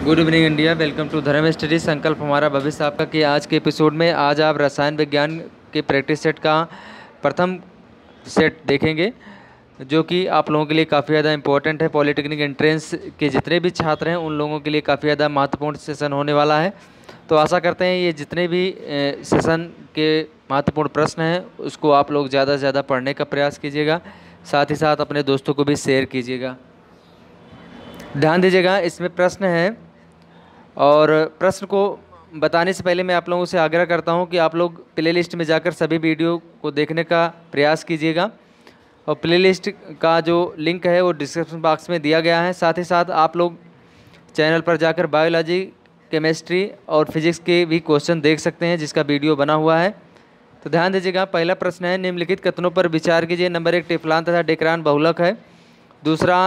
Good evening India. Welcome to Dharma study Sankalp हमारा भविष्य आपका। कि आज के एपिसोड में आज आप रसायन विज्ञान के प्रैक्टिस सेट का प्रथम सेट देखेंगे, जो कि आप लोगों के लिए काफ़ी ज़्यादा इंपॉर्टेंट है। पॉलिटेक्निक एंट्रेंस के जितने भी छात्र हैं उन लोगों के लिए काफ़ी ज़्यादा महत्वपूर्ण सेशन होने वाला है। तो आशा करते हैं ये जितने भी सेशन के महत्वपूर्ण प्रश्न हैं उसको आप लोग ज़्यादा से ज़्यादा पढ़ने का प्रयास कीजिएगा, साथ ही साथ अपने दोस्तों को भी शेयर कीजिएगा। ध्यान दीजिएगा, इसमें प्रश्न है और प्रश्न को बताने से पहले मैं आप लोगों से आग्रह करता हूं कि आप लोग प्लेलिस्ट में जाकर सभी वीडियो को देखने का प्रयास कीजिएगा और प्लेलिस्ट का जो लिंक है वो डिस्क्रिप्शन बॉक्स में दिया गया है। साथ ही साथ आप लोग चैनल पर जाकर बायोलॉजी, केमिस्ट्री और फिजिक्स के भी क्वेश्चन देख सकते हैं जिसका वीडियो बना हुआ है। तो ध्यान दीजिएगा, पहला प्रश्न है निम्नलिखित कथनों पर विचार कीजिए। नंबर 1 टेफ्लॉन तथा डेक्रान बहुलक है। दूसरा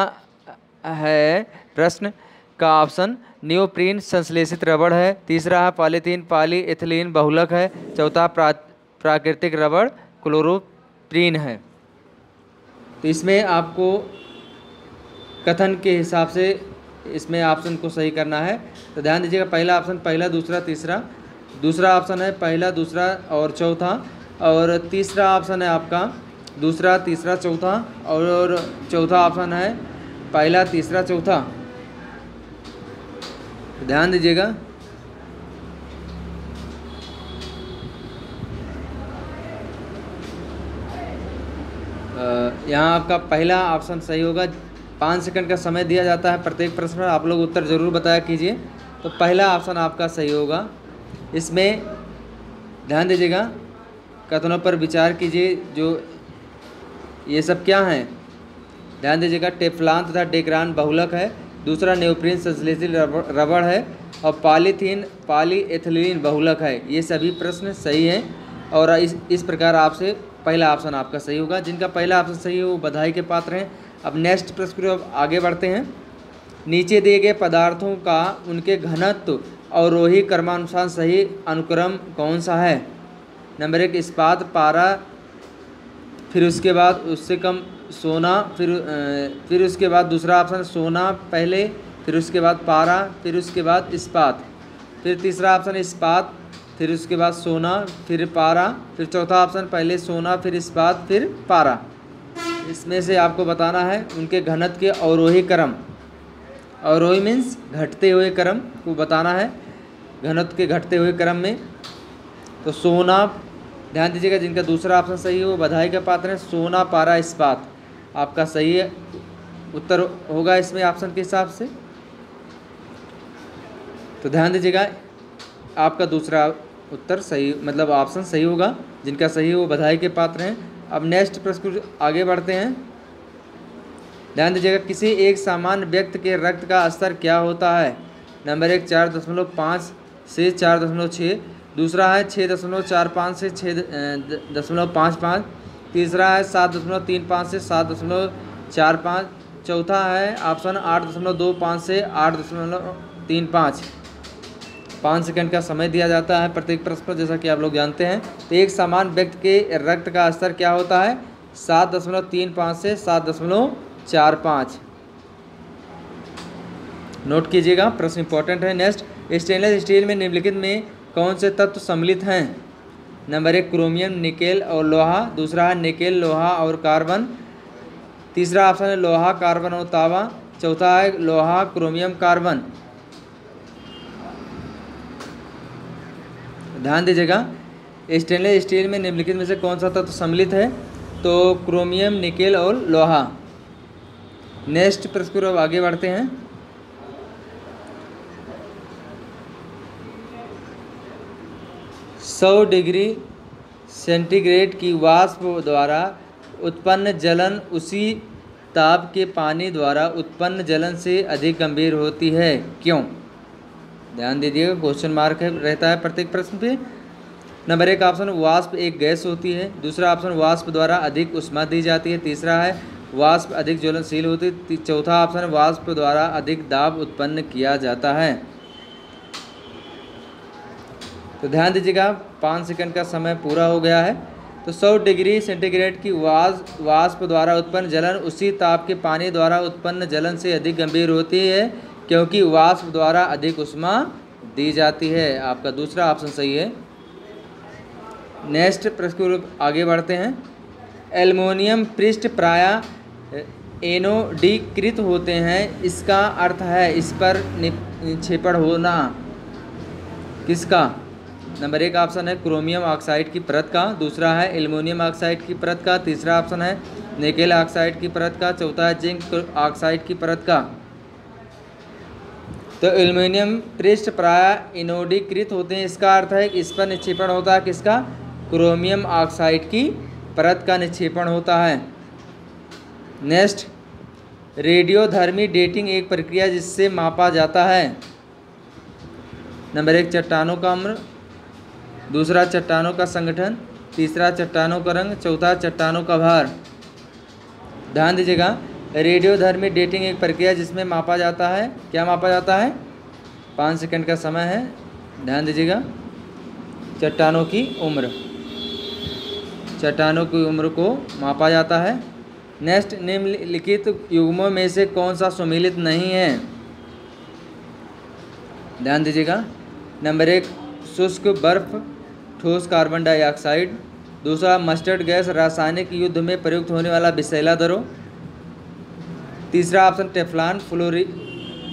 है प्रश्न का ऑप्शन नियोप्रीन संश्लेषित रबड़ है। तीसरा है पॉलीथीन पॉलीएथिलीन बहुलक है। चौथा प्राकृतिक रबड़ क्लोरोप्रीन है। तो इसमें आपको कथन के हिसाब से इसमें ऑप्शन को सही करना है। तो ध्यान दीजिएगा, पहला ऑप्शन पहला, दूसरा, तीसरा। दूसरा ऑप्शन है पहला, दूसरा और चौथा। और तीसरा ऑप्शन है आपका दूसरा, तीसरा, चौथा। और चौथा ऑप्शन है पहला, तीसरा, चौथा। ध्यान दीजिएगा, यहाँ आपका पहला ऑप्शन सही होगा। 5 सेकंड का समय दिया जाता है प्रत्येक प्रश्न पर, आप लोग उत्तर ज़रूर बताया कीजिए। तो पहला ऑप्शन आपका सही होगा। इसमें ध्यान दीजिएगा, कथनों पर विचार कीजिए। जो ये सब क्या हैं, ध्यान दीजिएगा, टेफ्लॉन तथा डेक्रान बहुलक है। दूसरा नियोप्रीन संश्लेषित रबड़ है और पॉलीथीन पॉलीएथिलीन बहुलक है। ये सभी प्रश्न सही हैं और इस प्रकार आपसे पहला ऑप्शन आपका सही होगा। जिनका पहला ऑप्शन सही है वो बधाई के पात्र हैं। अब नेक्स्ट प्रश्न को आगे बढ़ते हैं। नीचे दिए गए पदार्थों का उनके घनत्व और रोही क्रमानुसार सही अनुक्रम कौन सा है। नंबर 1 इस्पात, पारा, फिर उसके बाद उससे कम सोना, फिर उसके बाद दूसरा ऑप्शन सोना पहले, फिर उसके बाद पारा, फिर उसके बाद इस्पात, फिर तीसरा ऑप्शन इस्पात, फिर उसके बाद सोना, फिर पारा, फिर चौथा ऑप्शन पहले सोना, फिर इस्पात, फिर पारा। इसमें से आपको बताना है उनके घनत्व के अवरोही क्रम। अवरोही मीन्स घटते हुए क्रम को बताना है, घनत्व के घटते हुए क्रम में। तो सोना, ध्यान दीजिएगा, जिनका दूसरा ऑप्शन सही है वो बधाई का पात्र है। सोना, पारा, इस्पात आपका सही है उत्तर होगा इसमें ऑप्शन के हिसाब से। तो ध्यान दीजिएगा, आपका दूसरा उत्तर सही, मतलब ऑप्शन सही होगा। जिनका सही है वो बधाई के पात्र हैं। अब नेक्स्ट प्रश्न आगे बढ़ते हैं। ध्यान दीजिएगा, किसी एक सामान्य व्यक्ति के रक्त का स्तर क्या होता है। नंबर 1 4.5 से 4.6। दूसरा है 6.45 से 6.55। तीसरा है 7.35 से 7.45। चौथा है ऑप्शन 8.25 से 8.35। 5 सेकंड का समय दिया जाता है प्रत्येक प्रश्न पर, जैसा कि आप लोग जानते हैं। तो एक सामान्य व्यक्ति के रक्त का स्तर क्या होता है। 7.35 से 7.45। नोट कीजिएगा, प्रश्न इंपॉर्टेंट है। नेक्स्ट, स्टेनलेस स्टील में निम्नलिखित में कौन से तत्व सम्मिलित हैं। नंबर 1 क्रोमियम, निकेल और लोहा। दूसरा है निकेल, लोहा और कार्बन। तीसरा ऑप्शन है लोहा, कार्बन और तांबा। चौथा है लोहा, क्रोमियम, कार्बन। ध्यान दीजिएगा, स्टेनलेस स्टील में निम्नलिखित में से कौन सा तत्व सम्मिलित है। तो क्रोमियम, निकेल और लोहा। नेक्स्ट प्रश्न को आगे बढ़ते हैं। सौ डिग्री सेंटीग्रेड की वाष्प द्वारा उत्पन्न जलन उसी ताप के पानी द्वारा उत्पन्न जलन से अधिक गंभीर होती है, क्यों। ध्यान दीजिएगा, क्वेश्चन मार्क है रहता है प्रत्येक प्रश्न पे। नंबर 1 ऑप्शन वाष्प एक गैस होती है। दूसरा ऑप्शन वाष्प द्वारा अधिक ऊष्मा दी जाती है। तीसरा है वाष्प अधिक ज्वलनशील होती है। चौथा ऑप्शन वाष्प द्वारा अधिक दाब उत्पन्न किया जाता है। तो ध्यान दीजिएगा, 5 सेकंड का समय पूरा हो गया है। तो 100 डिग्री सेंटीग्रेड की वाष्प द्वारा उत्पन्न जलन उसी ताप के पानी द्वारा उत्पन्न जलन से अधिक गंभीर होती है, क्योंकि वाष्प द्वारा अधिक ऊष्मा दी जाती है। आपका दूसरा ऑप्शन सही है। नेक्स्ट प्रश्न की ओर आगे बढ़ते हैं। एल्युमिनियम पृष्ठ प्रायः एनोडीकृत होते हैं, इसका अर्थ है इस पर निक्षेपण होना किसका? नंबर 1 ऑप्शन है क्रोमियम ऑक्साइड की परत का, दूसरा है एल्युमिनियम ऑक्साइड की परत का, तीसरा ऑप्शन है निकेल ऑक्साइड की परत का, चौथा है जिंक ऑक्साइड की परत का। तो एल्युमिनियम पृष्ठ प्रायः एनोडीकृत होते हैं, इसका अर्थ है इस पर निक्षेपण होता है किसका? क्रोमियम ऑक्साइड की परत का निक्षेपण होता है। नेक्स्ट, रेडियोधर्मी डेटिंग एक प्रक्रिया जिससे मापा जाता है। नंबर 1 चट्टानों का उम्र, दूसरा चट्टानों का संगठन, तीसरा चट्टानों का रंग, चौथा चट्टानों का भार। ध्यान दीजिएगा, रेडियोधर्मी डेटिंग एक प्रक्रिया जिसमें मापा जाता है, क्या मापा जाता है? 5 सेकंड का समय है, ध्यान दीजिएगा। चट्टानों की उम्र, चट्टानों की उम्र को मापा जाता है। नेक्स्ट, निम्नलिखित युग्मों में से कौन सा सुमेलित नहीं है? ध्यान दीजिएगा। नंबर 1 शुष्क बर्फ, ठोस कार्बन डाइऑक्साइड, दूसरा मस्टर्ड गैस रासायनिक युद्ध में प्रयुक्त होने वाला विषैला द्रव, तीसरा ऑप्शन टेफ्लॉन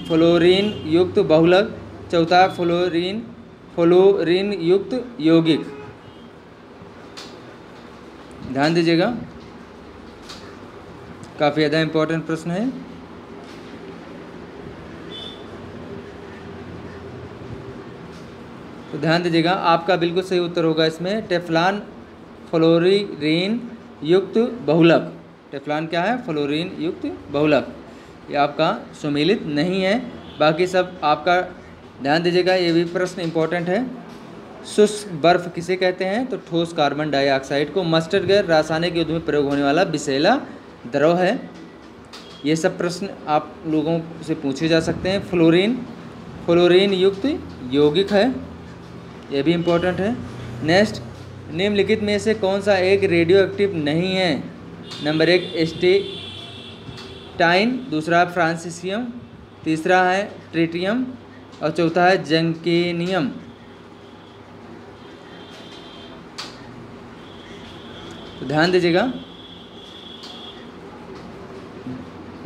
फ्लोरीन युक्त बहुलक, चौथा फ्लोरीन युक्त यौगिक। ध्यान दीजिएगा, काफ़ी ज़्यादा इम्पोर्टेंट प्रश्न है। तो ध्यान दीजिएगा, आपका बिल्कुल सही उत्तर होगा इसमें टेफ्लॉन फ्लोरीन युक्त बहुलक। टेफ्लॉन क्या है? फ्लोरीन युक्त बहुलक। ये आपका सुमेलित नहीं है, बाकी सब आपका। ध्यान दीजिएगा, ये भी प्रश्न इम्पोर्टेंट है। शुष्क बर्फ किसे कहते हैं? तो ठोस कार्बन डाइऑक्साइड को। मस्टर्ड गैस रासायनिक युद्ध में प्रयोग होने वाला विषैला द्रव है। ये सब प्रश्न आप लोगों से पूछे जा सकते हैं। फ्लोरीन युक्त यौगिक है, ये भी इम्पोर्टेंट है। नेक्स्ट, निम्नलिखित में से कौन सा एक रेडियो एक्टिव नहीं है? नंबर 1 एस्टेटाइन, दूसरा फ्रांसीसियम, तीसरा है ट्रिटियम और चौथा है जंकेनियम। तो ध्यान दीजिएगा,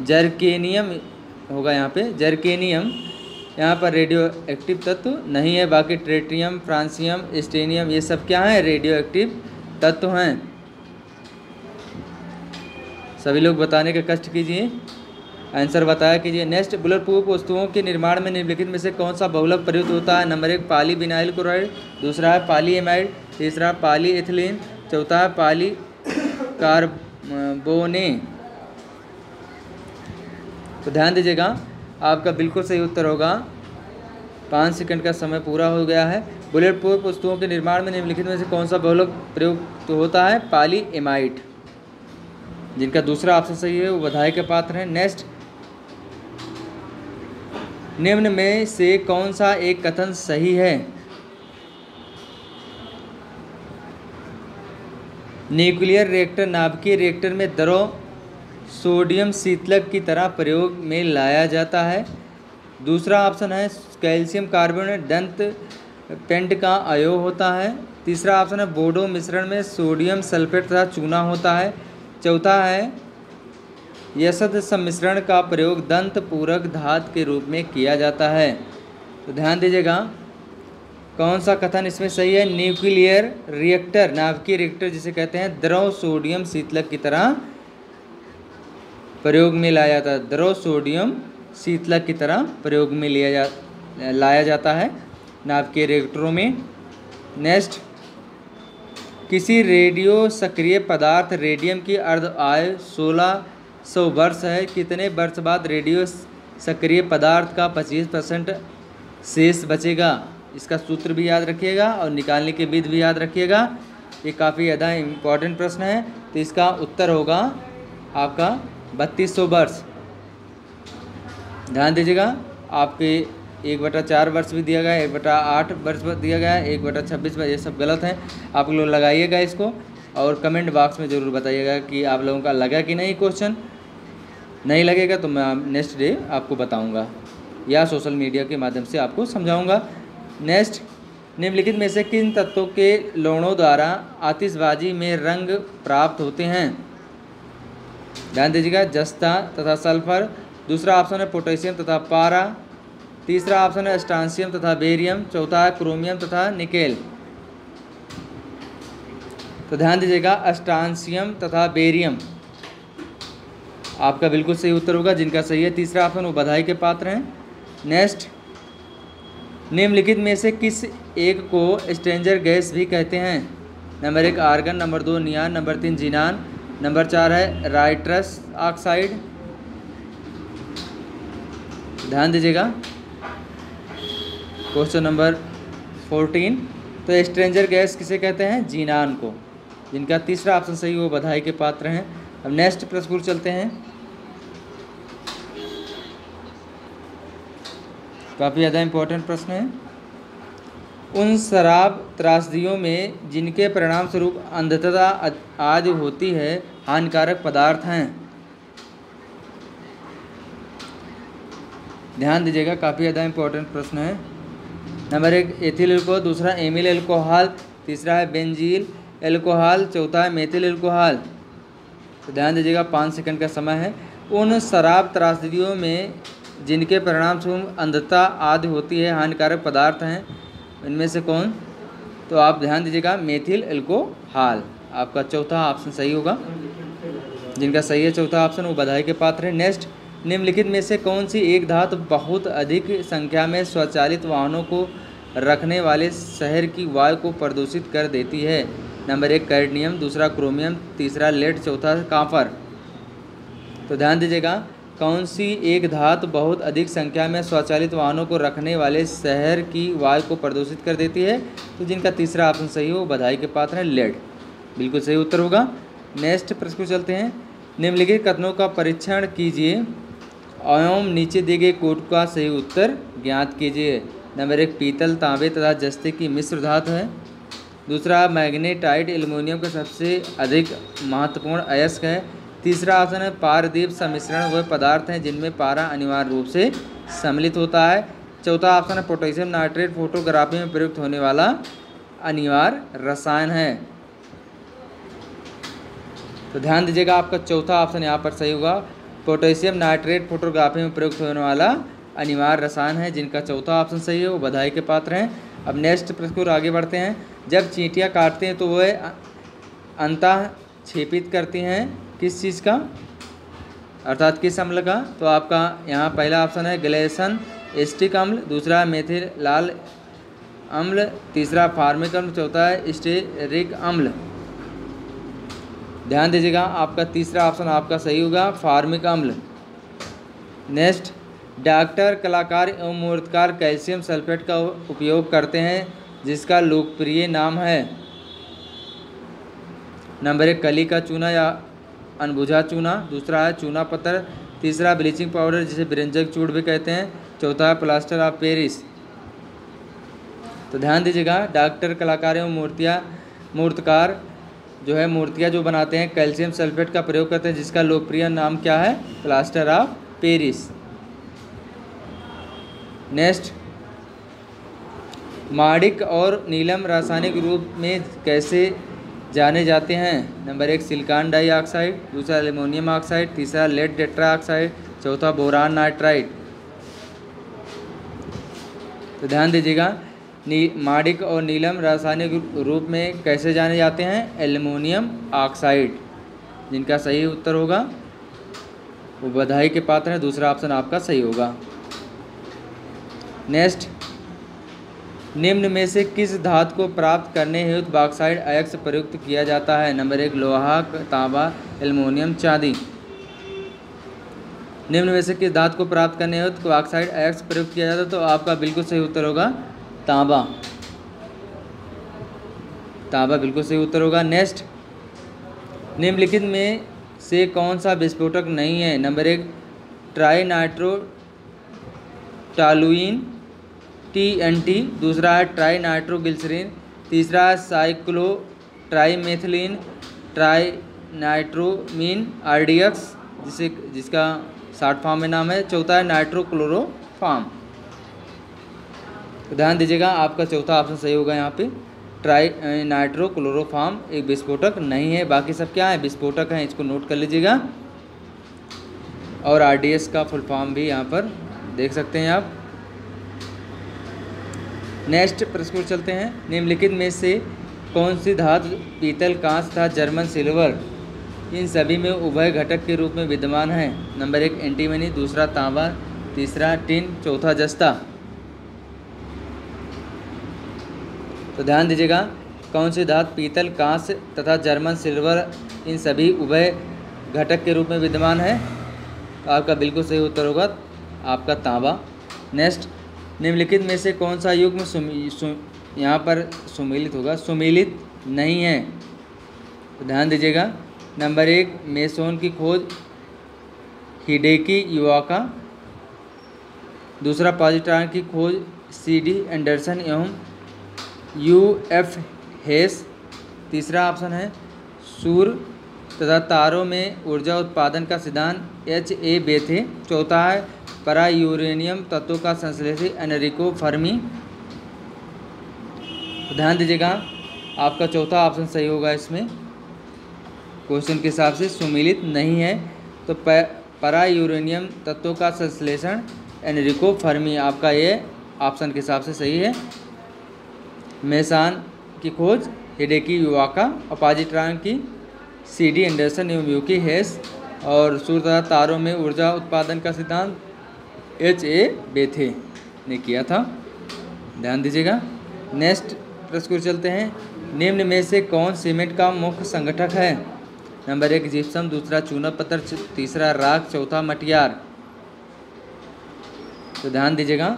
जर्केनियम होगा यहाँ पे, जर्केनियम यहाँ पर रेडियो एक्टिव तत्व नहीं है। बाकी ट्रिटियम, फ्रांसियम, एस्टेनियम ये सब क्या है? रेडियो एक्टिव तत्व हैं। सभी लोग बताने का कष्ट कीजिए, आंसर बताया कीजिए। नेक्स्ट, बुलेट प्रूफ वस्तुओं के निर्माण में निम्नलिखित में से कौन सा बहुलक प्रयुक्त होता है? नंबर 1 पॉलीविनाइल क्लोराइड, दूसरा है पॉलीएमाइड, तीसरा पॉलीएथिलीन, चौथा है पॉलीकार्बोने। तो ध्यान दीजिएगा, आपका बिल्कुल सही उत्तर होगा। 5 सेकंड का समय पूरा हो गया है। बुलेट प्रूफ वस्तुओं के निर्माण में निम्नलिखित में से कौन सा बहुलक प्रयुक्त होता है? पॉलीएमाइड। जिनका दूसरा ऑप्शन सही है वो बधाई के पात्र हैं। नेक्स्ट, निम्न में से कौन सा एक कथन सही है? न्यूक्लियर रिएक्टर नाभिकीय रिएक्टर में द्रव सोडियम शीतलक की तरह प्रयोग में लाया जाता है। दूसरा ऑप्शन है कैल्शियम कार्बोनेट दंत पेंट का अयौग होता है। तीसरा ऑप्शन है बोडो मिश्रण में सोडियम सल्फेट तथा चूना होता है। चौथा है यसद सम्मिश्रण का प्रयोग दंत पूरक धातु के रूप में किया जाता है। तो ध्यान दीजिएगा, कौन सा कथन इसमें सही है? न्यूक्लियर रिएक्टर नाभिकीय रिएक्टर जिसे कहते हैं द्रव सोडियम शीतलक की तरह प्रयोग में लाया जाता है। द्रव सोडियम शीतलक की तरह प्रयोग में लाया जाता है नाभिकीय रिएक्टरों में। नेक्स्ट, किसी रेडियो सक्रिय पदार्थ रेडियम की अर्ध आयु 1600 वर्ष है। कितने वर्ष बाद रेडियो सक्रिय पदार्थ का 25% शेष बचेगा? इसका सूत्र भी याद रखिएगा और निकालने की विधि भी याद रखिएगा। ये काफ़ी ज़्यादा इम्पोर्टेंट प्रश्न है। तो इसका उत्तर होगा आपका 3200 वर्ष। ध्यान दीजिएगा, आपके 1/4 वर्ष भी दिया गया है, 1/8 वर्ष दिया गया है, 1/26 वर्ष, ये सब गलत हैं। आप लोग लगाइएगा इसको और कमेंट बॉक्स में ज़रूर बताइएगा कि आप लोगों का लगा कि नहीं क्वेश्चन। नहीं लगेगा तो मैं नेक्स्ट डे आपको बताऊंगा। या सोशल मीडिया के माध्यम से आपको समझाऊंगा। नेक्स्ट, निम्नलिखित में से किन तत्वों के लवणों द्वारा आतिशबाजी में रंग प्राप्त होते हैं? ध्यान दीजिएगा, जस्ता तथा सल्फर। दूसरा ऑप्शन है पोटेशियम तथा पारा। तीसरा ऑप्शन है स्ट्रांसियम तथा बेरियम। चौथा है क्रोमियम तथा निकेल। तो ध्यान दीजिएगा, स्ट्रांसियम तथा बेरियम आपका बिल्कुल सही उत्तर होगा, जिनका सही है तीसरा ऑप्शन, वो बधाई के पात्र हैं। नेक्स्ट, निम्नलिखित में से किस एक को स्ट्रेंजर गैस भी कहते हैं? Number 1 argon, number 2 नियान, number 3 xenon, number 4 है नाइट्रस ऑक्साइड। ध्यान दीजिएगा, क्वेश्चन नंबर 14। तो स्ट्रेंजर गैस किसे कहते हैं? जीनान को, जिनका तीसरा ऑप्शन सही वो बधाई के पात्र हैं। अब नेक्स्ट प्रश्न पर चलते हैं, काफ़ी ज़्यादा इम्पोर्टेंट प्रश्न है। उन शराब त्रासदियों में जिनके परिणाम स्वरूप अंधता आदि होती है हानिकारक पदार्थ हैं। ध्यान दीजिएगा, काफ़ी ज़्यादा इम्पोर्टेंट प्रश्न है। नंबर 1 एथिल एल्कोहल, दूसरा एमिल एल्कोहल, तीसरा है बेंजील एल्कोहल, चौथा है मेथिल एल्कोहल। तो ध्यान दीजिएगा, 5 सेकंड का समय है। उन शराब त्रासदियों में जिनके परिणाम स्वरूप अंधता आदि होती है हानिकारक पदार्थ हैं, इनमें से कौन? तो आप ध्यान दीजिएगा, मेथिल एल्कोहल आपका चौथा ऑप्शन सही होगा, जिनका सही है चौथा ऑप्शन, वो बधाई के पात्र है। नेक्स्ट, निम्नलिखित में से कौन सी एक धातु बहुत अधिक संख्या में स्वचालित वाहनों को रखने वाले शहर की वायु को प्रदूषित कर देती है? नंबर 1 कैडमियम, दूसरा क्रोमियम, तीसरा लेड, चौथा कॉपर। तो ध्यान दीजिएगा, कौन सी एक धातु बहुत अधिक संख्या में स्वचालित वाहनों को रखने वाले शहर की वायु को प्रदूषित कर देती है? तो जिनका तीसरा ऑप्शन सही हो, बधाई के पात्र है, लेड बिल्कुल सही उत्तर होगा। नेक्स्ट प्रश्न को चलते हैं, निम्नलिखित कथनों का परीक्षण कीजिए एवं नीचे दिए गए कोड का सही उत्तर ज्ञात कीजिए। नंबर 1 पीतल, तांबे तथा जस्ते की मिश्र धातु है। दूसरा मैग्नेटाइट एल्युमिनियम का सबसे अधिक महत्वपूर्ण अयस्क है। तीसरा ऑप्शन है पारदीप सम्मिश्रण वह पदार्थ हैं जिनमें पारा अनिवार्य रूप से सम्मिलित होता है। चौथा ऑप्शन है पोटेशियम नाइट्रेट फोटोग्राफी में प्रयुक्त होने वाला अनिवार्य रसायन है। तो ध्यान दीजिएगा, आपका चौथा ऑप्शन यहाँ पर सही होगा, पोटेशियम नाइट्रेट फोटोग्राफी में प्रयुक्त होने वाला अनिवार्य रसायन है, जिनका चौथा ऑप्शन सही है, वो बधाई के पात्र हैं। अब नेक्स्ट प्रश्न को आगे बढ़ते हैं। जब चींटियाँ काटते हैं तो वह अंतः छेपित करती हैं किस चीज़ का, अर्थात किस अम्ल का? तो आपका यहाँ पहला ऑप्शन है ग्लेसन एस्टिक अम्ल, दूसरा है मेथिल लाल अम्ल, तीसरा फार्मिक अम्ल, चौथा है स्टेरिक अम्ल। ध्यान दीजिएगा, आपका तीसरा ऑप्शन आपका सही होगा, फार्मिक अम्ल। नेक्स्ट, डॉक्टर कलाकार एवं मूर्तकार कैल्शियम सल्फेट का उपयोग करते हैं जिसका लोकप्रिय नाम है? नंबर 1 कली का चूना या अनबुझा चूना, दूसरा है चूना पत्थर, तीसरा ब्लीचिंग पाउडर जिसे ब्रिंजक चूड़ भी कहते हैं, चौथा है प्लास्टर ऑफ पेरिस। तो ध्यान दीजिएगा, डॉक्टर कलाकार एवं मूर्तकार जो है मूर्तियाँ जो बनाते हैं कैल्शियम सल्फेट का प्रयोग करते हैं जिसका लोकप्रिय नाम क्या है? Plaster of Paris. नेक्स्ट, माणिक और नीलम रासायनिक रूप में कैसे जाने जाते हैं? नंबर 1 सिलिकॉन डाइऑक्साइड, दूसरा एल्युमिनियम ऑक्साइड, तीसरा लेड टेट्राऑक्साइड, चौथा बोरान नाइट्राइड। तो ध्यान दीजिएगा, माणिक और नीलम रासायनिक रूप में कैसे जाने जाते हैं? एल्युमिनियम ऑक्साइड, जिनका सही उत्तर होगा वो बधाई के पात्र हैं, दूसरा ऑप्शन आपका सही होगा। नेक्स्ट, निम्न में से किस धातु को प्राप्त करने हेतु बॉक्साइड अयस्क प्रयुक्त किया जाता है? नंबर 1 लोहा, तांबा, एल्युमिनियम, चांदी। निम्न में से किस धातु को प्राप्त करने हेतु बॉक्साइड अयस्क प्रयुक्त किया जाता है? तो आपका बिल्कुल सही उत्तर होगा तांबा। तांबा बिल्कुल सही उत्तर होगा। नेक्स्ट, निम्नलिखित में से कौन सा विस्फोटक नहीं है? Number 1 tri nitro toluene TNT, दूसरा है ट्राई नाइट्रोग्लिसरीन, तीसरा है साइक्लो ट्राईमेथिलीन ट्राई नाइट्रोमीन RDX जिसका शॉर्ट फॉर्म में नाम है, चौथा है नाइट्रोक्लोरोफॉर्म। फार्म। तो ध्यान दीजिएगा, आपका चौथा ऑप्शन सही होगा यहाँ पे। ट्राई नाइट्रोक्लोरोफॉर्म एक विस्फोटक नहीं है, बाकी सब क्या है, विस्फोटक हैं, इसको नोट कर लीजिएगा। और RDS का फुल फॉर्म भी यहाँ पर देख सकते हैं आप। नेक्स्ट प्रश्न को चलते हैं। निम्नलिखित में से कौन सी धातु पीतल, कांच तथा जर्मन सिल्वर इन सभी में उभय घटक के रूप में विद्यमान है? नंबर 1 एंटीमनी, दूसरा तांबा, तीसरा टिन, चौथा जस्ता। तो ध्यान दीजिएगा, कौन सी धातु पीतल, कांच तथा जर्मन सिल्वर इन सभी उभय घटक के रूप में विद्यमान है? तो आपका बिल्कुल सही उत्तर होगा आपका तांबा। नेक्स्ट, निम्नलिखित में से कौन सा युग्म यहाँ पर सुमेलित होगा? सुमेलित नहीं है। तो ध्यान दीजिएगा, नंबर 1 मेसोन की खोज हिडेकी युवाका, दूसरा पॉजिट्रॉन की खोज CD एंडरसन एवं UF हेस, तीसरा ऑप्शन है सूर्य तथा तारों में ऊर्जा उत्पादन का सिद्धांत HA बेथे, चौथा है परा यूरेनियम तत्वों का संश्लेषी एनरिको फर्मी। तो ध्यान दीजिएगा, आपका चौथा ऑप्शन सही होगा। इसमें क्वेश्चन के हिसाब से सुमेलित नहीं है, तो परा यूरेनियम तत्वों का संश्लेषण एनरिको फर्मी आपका ये ऑप्शन के हिसाब से सही है। मेसान की खोज हिडेकी युवाका और पॉजिट्रॉन की CD एंडरसन एवं यूकी हेस, और सूर्य तथा तारों में ऊर्जा उत्पादन का सिद्धांत HA बेथे ने किया था। ध्यान दीजिएगा। नेक्स्ट प्रश्न को चलते हैं। निम्न में से कौन सीमेंट का मुख्य संगठक है? नंबर 1 जिप्सम, दूसरा चूना पत्थर, तीसरा राख, चौथा मटियार। तो ध्यान दीजिएगा,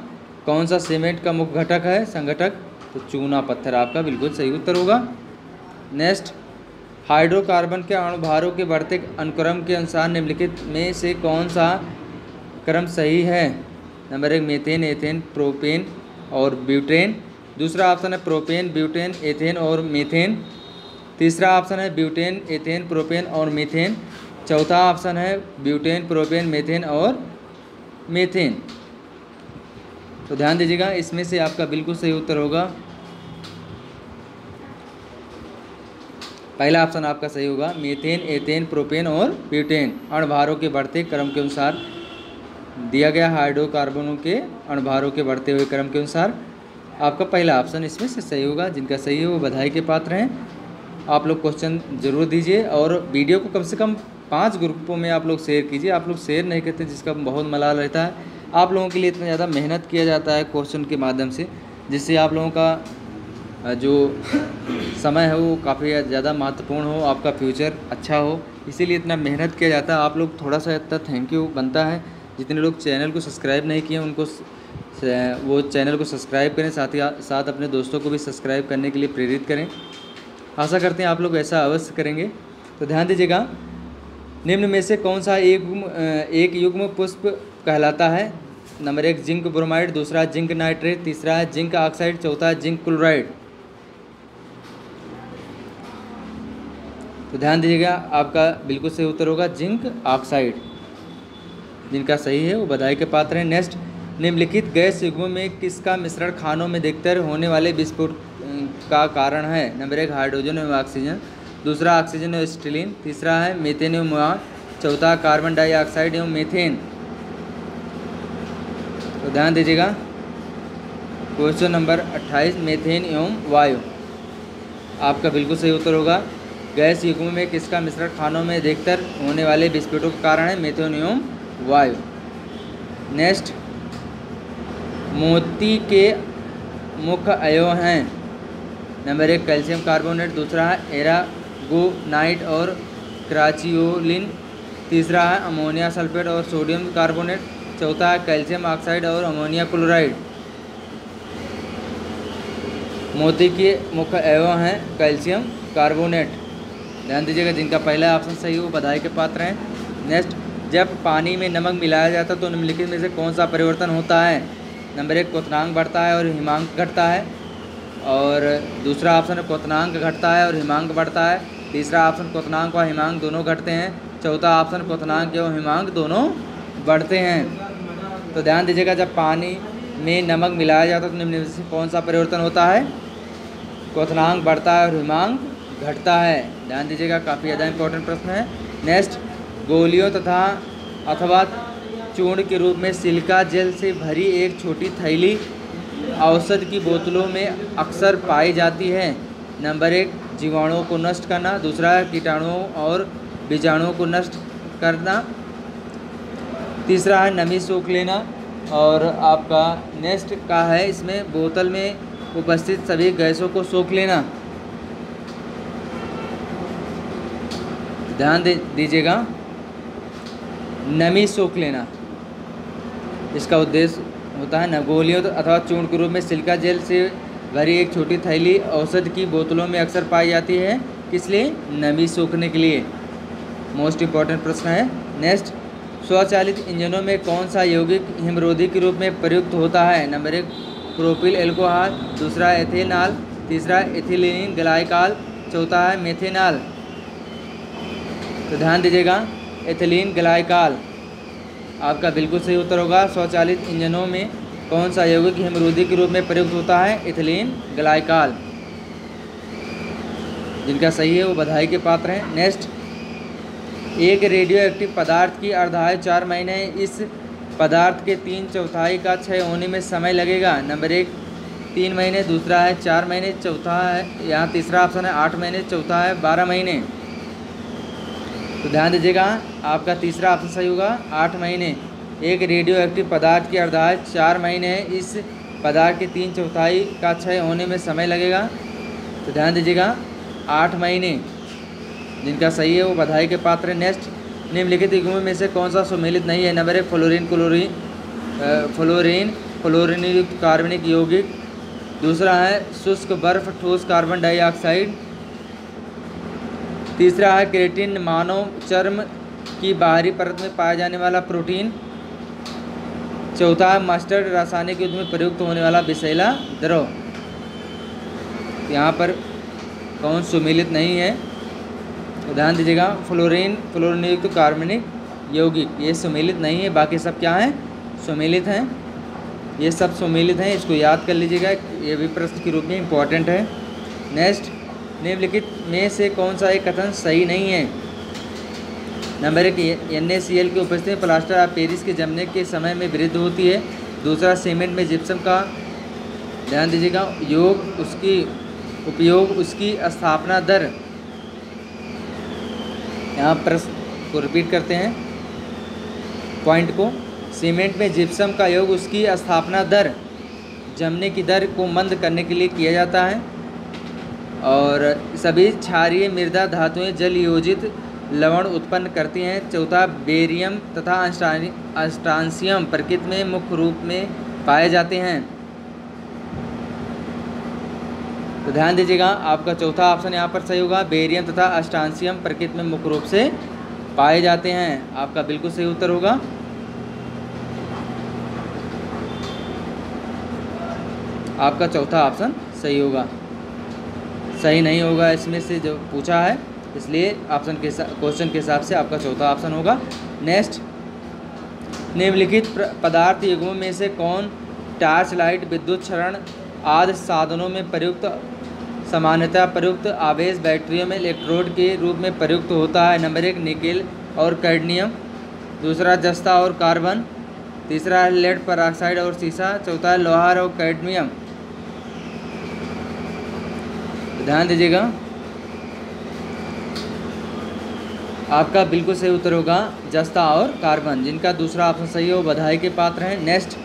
कौन सा सीमेंट का मुख्य घटक है, संगठक? तो चूना पत्थर आपका बिल्कुल सही उत्तर होगा। नेक्स्ट, हाइड्रोकार्बन के अणुभारों के बढ़ते अनुक्रम के अनुसार निम्नलिखित में से कौन सा क्रम सही है? नंबर 1 मीथेन, एथेन, प्रोपेन और ब्यूटेन, दूसरा ऑप्शन है प्रोपेन, ब्यूटेन, एथेन और मीथेन, तीसरा ऑप्शन है ब्यूटेन, एथेन, प्रोपेन और मीथेन, चौथा ऑप्शन है ब्यूटेन, प्रोपेन, मीथेन और मीथेन। तो ध्यान दीजिएगा, इसमें से आपका बिल्कुल सही उत्तर होगा पहला ऑप्शन आपका सही होगा, मीथेन, एथेन, प्रोपेन और ब्यूटेन अणुभारों के बढ़ते क्रम के अनुसार दिया गया हाइड्रोकार्बनों के अणुभारों के बढ़ते हुए क्रम के अनुसार आपका पहला ऑप्शन इसमें से सही होगा। जिनका सही है वो बधाई के पात्र हैं। आप लोग क्वेश्चन ज़रूर दीजिए और वीडियो को कम से कम 5 ग्रुपों में आप लोग शेयर कीजिए। आप लोग शेयर नहीं करते, जिसका बहुत मलाल रहता है। आप लोगों के लिए इतना ज़्यादा मेहनत किया जाता है क्वेश्चन के माध्यम से, जिससे आप लोगों का जो समय है वो काफ़ी ज़्यादा महत्वपूर्ण हो, आपका फ्यूचर अच्छा हो, इसीलिए इतना मेहनत किया जाता है। आप लोग थोड़ा सा इतना थैंक यू बनता है। जितने लोग चैनल को सब्सक्राइब नहीं किए उनको वो चैनल को सब्सक्राइब करें, साथ ही साथ अपने दोस्तों को भी सब्सक्राइब करने के लिए प्रेरित करें। आशा करते हैं आप लोग ऐसा अवश्य करेंगे। तो ध्यान दीजिएगा, निम्न में से कौन सा एक युग्म पुष्प कहलाता है? नंबर 1 जिंक ब्रोमाइड, दूसरा जिंक नाइट्रेट, तीसरा है जिंक ऑक्साइड, चौथा है जिंक क्लोराइड। तो ध्यान दीजिएगा, आपका बिल्कुल सही उत्तर होगा जिंक ऑक्साइड। जिनका सही है वो बधाई के पात्र हैं। नेक्स्ट, निम्नलिखित गैस युग्मों में किसका मिश्रण खानों में देखकर होने वाले विस्फोट का कारण है? नंबर 1 हाइड्रोजन एवं ऑक्सीजन, दूसरा ऑक्सीजन एवं स्टीलिन, तीसरा है मीथेन एवं मीथान, चौथा कार्बन डाइऑक्साइड एवं मीथेन। तो ध्यान दीजिएगा, क्वेश्चन नंबर 28 मीथेन एवं वायु आपका बिल्कुल सही उत्तर होगा। गैस युग्म में किसका मिश्रण खानों में देखकर होने वाले विस्फोटों का कारण है? मीथेन एवं वायु। नेक्स्ट, मोती के मुख्य अयव हैं। नंबर 1 कैल्शियम कार्बोनेट, दूसरा है एरागोनाइट और क्राचियोलिन, तीसरा है अमोनिया सल्फेट और सोडियम कार्बोनेट, चौथा है कैल्शियम ऑक्साइड और अमोनिया क्लोराइड। मोती के मुख्य अयव हैं कैल्शियम कार्बोनेट। ध्यान दीजिएगा, जिनका पहला ऑप्शन सही हो बधाई के पात्र हैं। नेक्स्ट, जब पानी में नमक मिलाया जाता है तो निम्नलिखित में से कौन सा परिवर्तन होता है? नंबर 1 क्वथनांक बढ़ता है और हिमांक घटता है, और दूसरा ऑप्शन है क्वथनांक घटता है और हिमांक बढ़ता है, तीसरा ऑप्शन क्वथनांक और हिमांक दोनों घटते हैं, चौथा ऑप्शन क्वथनांक एवं हिमांक दोनों बढ़ते हैं। तो ध्यान दीजिएगा, जब पानी में नमक मिलाया जाता है तो निम्न में से कौन सा परिवर्तन होता है? क्वथनांक बढ़ता है और हिमांक घटता है। ध्यान दीजिएगा, काफ़ी ज़्यादा इंपॉर्टेंट प्रश्न है। नेक्स्ट, गोलियों तथा अथवा चूर्ण के रूप में सिलिका जेल से भरी एक छोटी थैली औषध की बोतलों में अक्सर पाई जाती है। नंबर 1, जीवाणुओं को नष्ट करना। दूसरा, कीटाणुओं और बीजाणुओं को नष्ट करना। तीसरा है नमी सोख लेना। और आपका नेक्स्ट का है इसमें बोतल में उपस्थित सभी गैसों को सोख लेना। ध्यान दीजिएगा, नमी सोख लेना इसका उद्देश्य होता है। गोलियों अथवा चूर्ण के रूप में सिलिका जेल से भरी एक छोटी थैली औषध की बोतलों में अक्सर पाई जाती है। किस लिए? नमी सोखने के लिए। मोस्ट इम्पॉर्टेंट प्रश्न है। नेक्स्ट, स्वचालित इंजनों में कौन सा यौगिक हिमरोधी के रूप में प्रयुक्त होता है? Number 1, propyl alcohol. दूसरा, एथेनॉल। तीसरा, एथिलीन ग्लाइकॉल। चौथा है मेथेनॉल। तो ध्यान दीजिएगा, एथिलीन ग्लाइकॉल आपका बिल्कुल सही उत्तर होगा। स्वचालित इंजनों में कौन सा यौगिक हिमरोधी के रूप में प्रयुक्त होता है? Ethylene glycol. जिनका सही है वो बधाई के पात्र हैं। नेक्स्ट, एक रेडियो एक्टिव पदार्थ की अर्धायु 4 महीने, इस पदार्थ के 3/4 का क्षय होने में समय लगेगा। नंबर 1, 3 महीने। दूसरा है 4 महीने। चौथा है, यहाँ तीसरा ऑप्शन है 8 महीने। चौथा है 12 महीने। तो ध्यान दीजिएगा, आपका तीसरा ऑप्शन सही होगा, 8 महीने। एक रेडियो एक्टिव पदार्थ की अर्धायु 4 महीने है, इस पदार्थ के 3/4 का क्षय होने में समय लगेगा। तो ध्यान दीजिएगा, 8 महीने। जिनका सही है वो बधाई के पात्र है। नेक्स्ट, निम्नलिखित युग्मों में से कौन सा सुमेलित नहीं है? नंबर 1, फ्लोरीन युक्त कार्बनिक यौगिक। दूसरा है शुष्क बर्फ ठोस कार्बन डाइऑक्साइड। तीसरा है केराटिन, मानव चर्म की बाहरी परत में पाया जाने वाला प्रोटीन। चौथा है मस्टर्ड, रासायनिक युद्ध में प्रयुक्त होने वाला विषैला द्रव। यहाँ पर कौन सुमेलित नहीं है? तो ध्यान दीजिएगा, फ्लोरीन युक्त कार्बनिक यौगिक ये सुमेलित नहीं है। बाकी सब क्या हैं? सुमेलित हैं। ये सब सुमेलित हैं, इसको याद कर लीजिएगा, ये भी प्रश्न के रूप में इम्पॉर्टेंट है। नेक्स्ट, निम्नलिखित में से कौन सा एक कथन सही नहीं है? नंबर 1, NaCl की उपस्थिति में प्लास्टर ऑफ पेरिस के जमने के समय में वृद्धि होती है। दूसरा, सीमेंट में जिप्सम का, ध्यान दीजिएगा, उपयोग उसकी स्थापना दर। यहाँ प्रश्न को रिपीट करते हैं पॉइंट को। सीमेंट में जिप्सम का योग उसकी स्थापना दर, जमने की दर को मंद करने के लिए किया जाता है। और सभी क्षारीय मृदा धातुएं जल योजित लवण उत्पन्न करती हैं। चौथा, बेरियम तथा अस्टांसियम प्रकृति में मुख्य रूप में पाए जाते हैं। तो ध्यान दीजिएगा, आपका चौथा ऑप्शन यहाँ पर सही होगा, बेरियम तथा अस्टांसियम प्रकृति में मुख्य रूप से पाए जाते हैं। आपका बिल्कुल सही उत्तर होगा। आपका चौथा ऑप्शन सही होगा। सही नहीं होगा इसमें से जो पूछा है, इसलिए क्वेश्चन के हिसाब से आपका चौथा ऑप्शन होगा। नेक्स्ट, निम्नलिखित पदार्थ युग्मों में से कौन टॉर्च लाइट, विद्युत क्षरण आदि साधनों में प्रयुक्त, सामान्यतः प्रयुक्त आवेश बैटरियों में इलेक्ट्रोड के रूप में प्रयुक्त होता है? नंबर 1, निकेल और कैडमियम। दूसरा, जस्ता और कार्बन। तीसरा है लेड पेरोक्साइड और सीसा। चौथा है लोहा और कैडमियम। ध्यान दीजिएगा, आपका बिल्कुल सही उत्तर होगा जस्ता और कार्बन। जिनका दूसरा ऑप्शन सही हो बधाई के पात्र हैं। नेक्स्ट,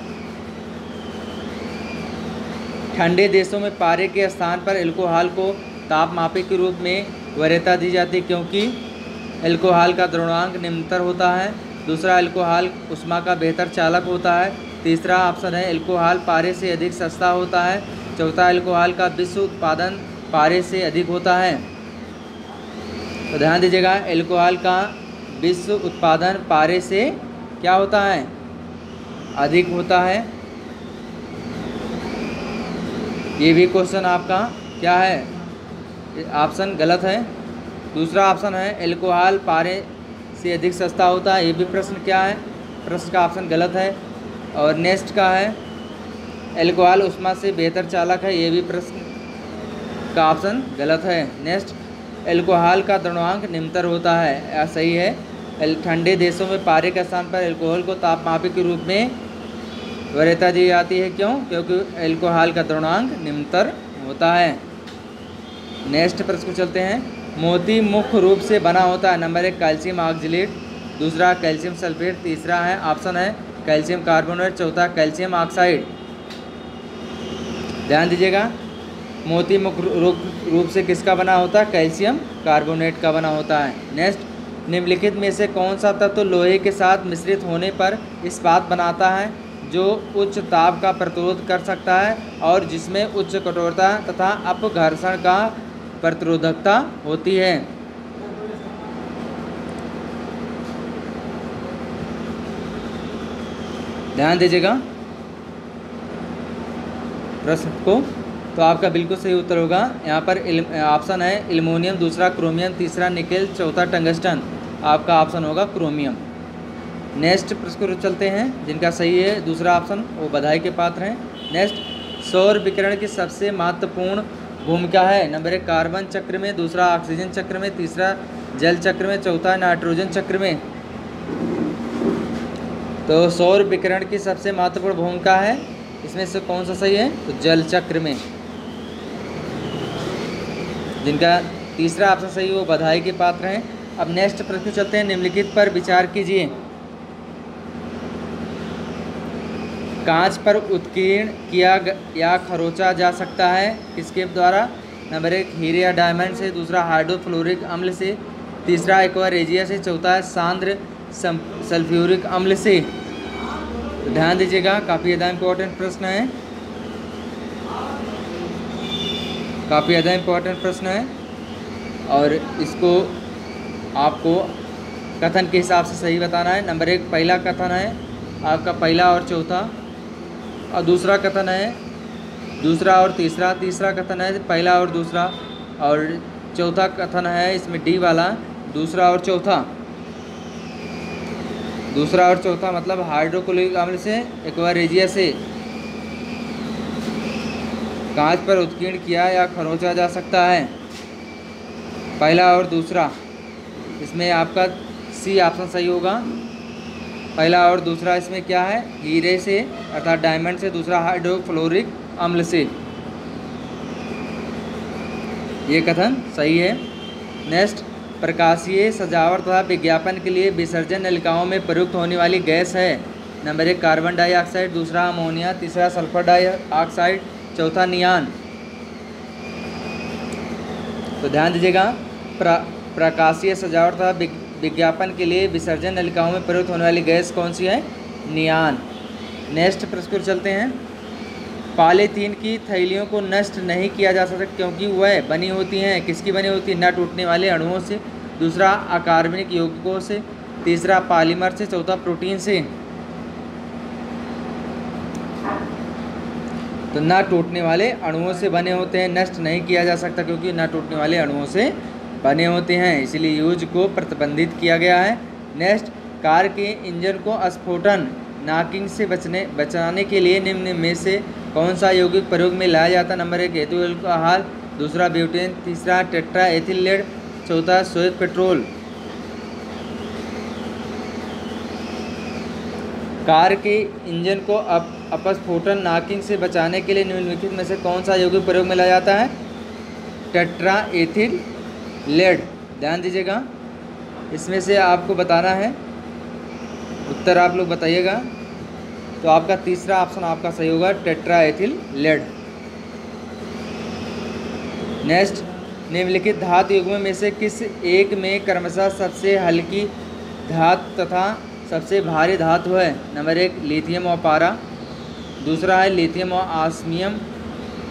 ठंडे देशों में पारे के स्थान पर अल्कोहल को तापमापी के रूप में वरीयता दी जाती है, क्योंकि अल्कोहल का द्रव्यंक निम्नतर होता है। दूसरा, अल्कोहल उष्मा का बेहतर चालक होता है। तीसरा ऑप्शन है अल्कोहल पारे से अधिक सस्ता होता है। चौथा, अल्कोहल का विश्व उत्पादन पारे से अधिक होता है। तो ध्यान दीजिएगा, अल्कोहल का विश्व उत्पादन पारे से क्या होता है? अधिक होता है। ये भी क्वेश्चन आपका क्या है? ऑप्शन गलत है। दूसरा ऑप्शन है अल्कोहल पारे से अधिक सस्ता होता है, ये भी प्रश्न क्या है? प्रश्न का ऑप्शन गलत है। और नेक्स्ट का है एल्कोहल उष्मा से बेहतर चालक है, ये भी प्रश्न का ऑप्शन गलत है। नेक्स्ट एल्कोहल का द्रव्यंक निम्नतर होता है, यह सही है। ठंडे देशों में पारे के स्थान पर एल्कोहल को तापमापी के रूप में वरीयता दी जाती है, क्यों? क्योंकि एल्कोहल का द्रव्यंक निम्नतर होता है। नेक्स्ट प्रश्न को चलते हैं। मोती मुख्य रूप से बना होता है, नंबर 1 कैल्शियम ऑक्जेलेट, दूसरा कैल्शियम सल्फेट, तीसरा है ऑप्शन है कैल्शियम कार्बोनेट, चौथा कैल्शियम ऑक्साइड। ध्यान दीजिएगा, मोती मुख्य रूप से किसका बना होता है? कैल्शियम कार्बोनेट का बना होता है। नेक्स्ट निम्नलिखित में से कौन सा तत्व लोहे के साथ मिश्रित होने पर इस्पात बनाता है जो उच्च ताप का प्रतिरोध कर सकता है और जिसमें उच्च कठोरता तथा अपघर्षण का प्रतिरोधकता होती है? ध्यान दीजिएगा प्रश्न को। तो आपका बिल्कुल सही उत्तर होगा यहाँ पर ऑप्शन है एल्युमिनियम, दूसरा क्रोमियम, तीसरा निकेल, चौथा टंगस्टन। आपका ऑप्शन होगा क्रोमियम। नेक्स्ट प्रश्न को चलते हैं, जिनका सही है दूसरा ऑप्शन, वो बधाई के पात्र हैं। नेक्स्ट सौर विकिरण की सबसे महत्वपूर्ण भूमिका है, नंबर 1 कार्बन चक्र में, दूसरा ऑक्सीजन चक्र में, तीसरा जल चक्र में, चौथा नाइट्रोजन चक्र में। तो सौर विकिरण की सबसे महत्वपूर्ण भूमिका है, इसमें से कौन सा सही है? तो जल चक्र में। जिनका तीसरा ऑप्शन सही वो बधाई के पात्र हैं। अब नेक्स्ट प्रश्न चलते हैं, निम्नलिखित पर विचार कीजिए। कांच पर उत्कीर्ण किया या खरोचा जा सकता है किसके द्वारा? नंबर 1 हीरे या डायमंड से, दूसरा हाइड्रोफ्लोरिक अम्ल से, तीसरा एक्वा रेजिया से, चौथा है सांद्र सल्फ्यूरिक अम्ल से। तो ध्यान दीजिएगा, काफ़ी ज़्यादा इम्पोर्टेंट प्रश्न है, काफ़ी ज़्यादा इम्पोर्टेंट प्रश्न है और इसको आपको कथन के हिसाब से सही बताना है। नंबर 1 पहला कथन है आपका पहला और चौथा, और दूसरा कथन है दूसरा और तीसरा, तीसरा कथन है पहला और दूसरा, और चौथा कथन है इसमें डी वाला दूसरा और चौथा। दूसरा और चौथा मतलब हाइड्रोक्लोरिक अम्ल से, एक्वा रेजिया से कांच पर उत्कीर्ण किया या खरोचा जा सकता है, पहला और दूसरा। इसमें आपका सी ऑप्शन सही होगा, पहला और दूसरा। इसमें क्या है? हीरे से अर्थात डायमंड से, दूसरा हाइड्रोफ्लोरिक अम्ल से। ये कथन सही है। नेक्स्ट प्रकाशीय सजावट तथा विज्ञापन के लिए विसर्जन नलिकाओं में प्रयुक्त होने वाली गैस है, नंबर 1 कार्बन डाइऑक्साइड, दूसरा अमोनिया, तीसरा सल्फर डाइऑक्साइड, चौथा नियान। तो ध्यान दीजिएगा, प्रकाशीय सजावट तथा विज्ञापन के लिए विसर्जन नलिकाओं में प्रयुक्त होने वाली गैस कौन सी है? नियान। नेक्स्ट प्रश्न पर चलते हैं। पॉलीथीन की थैलियों को नष्ट नहीं किया जा सकता क्योंकि वह बनी होती हैं किसकी बनी होती है? न टूटने वाले अणुओं से, दूसरा अकार्बनिक यौगिकों से, तीसरा पॉलीमर से, चौथा प्रोटीन से। तो न टूटने वाले अणुओं से बने होते हैं, नष्ट नहीं किया जा सकता क्योंकि न टूटने वाले अणुओं से बने होते हैं, इसलिए यूज को प्रतिबंधित किया गया है। नेक्स्ट कार के इंजन को स्फोटन नॉकिंग से बचाने के लिए निम्न में से कौन सा यौगिक प्रयोग में लाया जाता है? नंबर 1 एथिल अल्कोहल, दूसरा ब्यूटेन, तीसरा टेट्रा एथिल लेड, चौथा श्वेत पेट्रोल। कार के इंजन को अपस्फोटन नॉकिंग से बचाने के लिए निम्नलिखित में से कौन सा यौगिक प्रयोग में लाया जाता है? Tetraethyl lead. ध्यान दीजिएगा, इसमें से आपको बताना है, उत्तर आप लोग बताइएगा। तो आपका तीसरा ऑप्शन आपका सही होगा, टेट्रा एथिल लेड। नेक्स्ट निम्नलिखित धातु युग्म में से किस एक में क्रमशः सबसे हल्की धातु तथा सबसे भारी धातु है? नंबर 1 लिथियम और पारा, दूसरा है लिथियम और ऑस्मियम,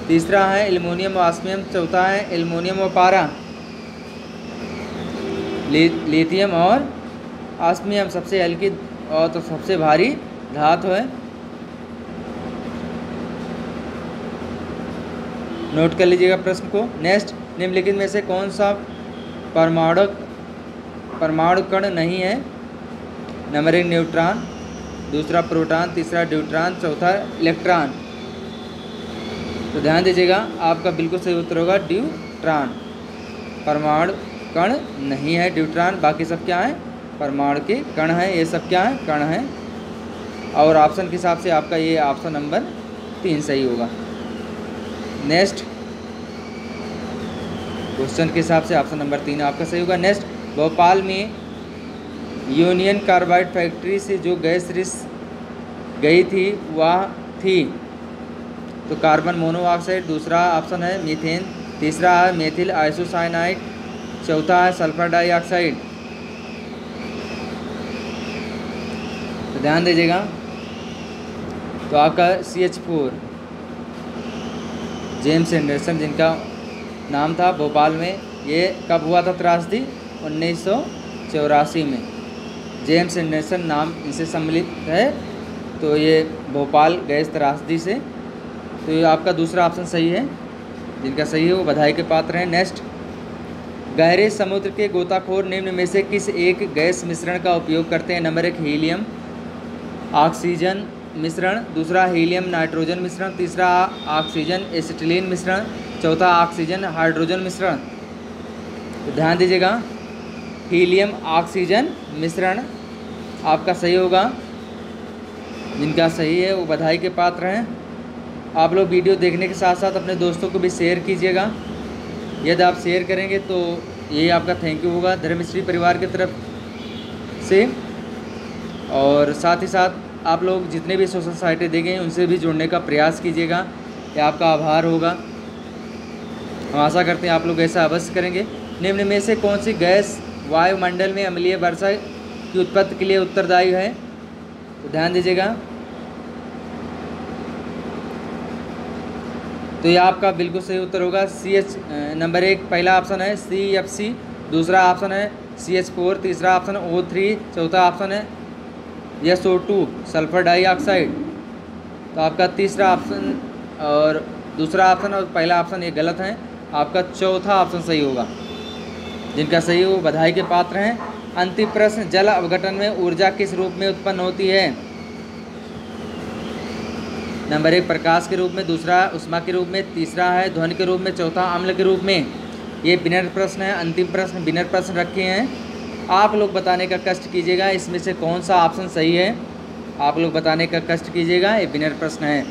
तीसरा है एल्युमिनियम और ऑस्मियम, चौथा है एल्युमिनियम और पारा। लिथियम और ऑस्मियम सबसे हल्की और तो सबसे भारी धातु है। नोट कर लीजिएगा प्रश्न को। नेक्स्ट निम्नलिखित में से कौन सा परमाणु कण नहीं है? नंबर 1 न्यूट्रॉन, दूसरा प्रोटॉन, तीसरा न्यूट्रॉन, चौथा इलेक्ट्रॉन। तो ध्यान दीजिएगा, आपका बिल्कुल सही उत्तर होगा ड्यूट्रॉन। परमाणु कण नहीं है ड्यूट्रॉन, बाकी सब क्या है? परमाणु के कण हैं। ये सब क्या है? कण हैं। और ऑप्शन के हिसाब से आपका ये ऑप्शन नंबर 3 सही होगा। नेक्स्ट क्वेश्चन के हिसाब से ऑप्शन नंबर 3 आपका सही होगा। नेक्स्ट, भोपाल में यूनियन कार्बाइड फैक्ट्री से जो गैस रिस गई थी वह थी, तो कार्बन मोनोऑक्साइड, दूसरा ऑप्शन है मीथेन, तीसरा है मेथिल आइसोसाइनाइड, चौथा है सल्फर डाइऑक्साइड। तो ध्यान दीजिएगा, तो आपका CH4 जेम्स एंडरसन जिनका नाम था, भोपाल में ये कब हुआ था त्रासदी? 1984 में। जेम्स एंडरसन नाम इनसे सम्मिलित है, तो ये भोपाल गए त्रासदी से। तो ये आपका दूसरा ऑप्शन सही है। जिनका सही है वो बधाई के पात्र हैं। नेक्स्ट, गहरे समुद्र के गोताखोर निम्न में से किस एक गैस मिश्रण का उपयोग करते हैं? नंबर 1 हीलियम ऑक्सीजन मिश्रण, दूसरा हीलियम नाइट्रोजन मिश्रण, तीसरा ऑक्सीजन एसिटिलीन मिश्रण, चौथा ऑक्सीजन हाइड्रोजन मिश्रण। तो ध्यान दीजिएगा, हीलियम ऑक्सीजन मिश्रण आपका सही होगा। जिनका सही है वो बधाई के पात्र हैं। आप लोग वीडियो देखने के साथ साथ अपने दोस्तों को भी शेयर कीजिएगा। यदि आप शेयर करेंगे तो ये आपका थैंक यू होगा धर्मश्री परिवार की तरफ से। और साथ ही साथ आप लोग जितने भी सोशल साइटें देखें उनसे भी जुड़ने का प्रयास कीजिएगा, ये आपका आभार होगा। हम आशा करते हैं आप लोग ऐसा अवश्य करेंगे। निम्न में से कौन सी गैस वायुमंडल में अम्लीय वर्षा की उत्पत्ति के लिए उत्तरदायी है? तो ध्यान दीजिएगा, तो ये आपका बिल्कुल सही उत्तर होगा नंबर 1 पहला ऑप्शन है CFC, दूसरा ऑप्शन है CH4, तीसरा ऑप्शन है O3, चौथा ऑप्शन है SO2 सल्फर डाइऑक्साइड। तो आपका तीसरा ऑप्शन और दूसरा ऑप्शन और पहला ऑप्शन ये गलत है, आपका चौथा ऑप्शन सही होगा। जिनका सही हो बधाई के पात्र हैं। अंतिम प्रश्न, जल अवघटन में ऊर्जा किस रूप में उत्पन्न होती है? नंबर 1 प्रकाश के रूप में, दूसरा उष्मा के रूप में, तीसरा है ध्वनि के रूप में, चौथा अम्ल के रूप में। ये बिनर प्रश्न है। अंतिम प्रश्न बिनर प्रश्न रखे हैं, आप लोग बताने का कष्ट कीजिएगा इसमें से कौन सा ऑप्शन सही है। आप लोग बताने का कष्ट कीजिएगा, ये बिनर प्रश्न है।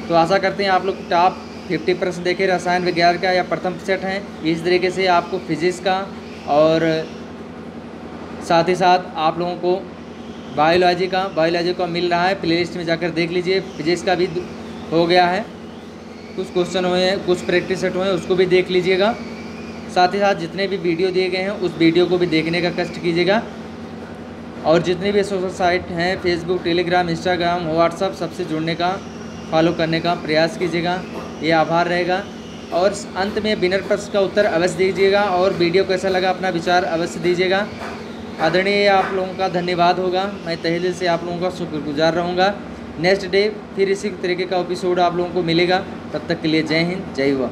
तो आशा करते हैं आप लोग टॉप 50 प्रश्न देखें रसायन विज्ञान का या प्रथम सेट हैं। इस तरीके से आपको फिजिक्स का और साथ ही साथ आप लोगों को बायोलॉजी का मिल रहा है। प्लेलिस्ट में जाकर देख लीजिए। फिजिक्स का भी हो गया है, कुछ क्वेश्चन हुए हैं, कुछ प्रैक्टिस सेट हुए हैं, उसको भी देख लीजिएगा। साथ ही साथ जितने भी वीडियो दिए गए हैं उस वीडियो को भी देखने का कष्ट कीजिएगा। और जितने भी सोशल साइट हैं फेसबुक, टेलीग्राम, इंस्टाग्राम, व्हाट्सअप, सबसे जुड़ने का, फॉलो करने का प्रयास कीजिएगा, ये आभार रहेगा। और अंत में बिनर प्रश्न का उत्तर अवश्य दीजिएगा और वीडियो कैसा लगा अपना विचार अवश्य दीजिएगा। आदरणीय आप लोगों का धन्यवाद होगा। मैं तहे दिल से आप लोगों का शुक्रगुजार रहूँगा। नेक्स्ट डे फिर इसी तरीके का एपिसोड आप लोगों को मिलेगा। तब तक के लिए जय हिंद, जय युवा।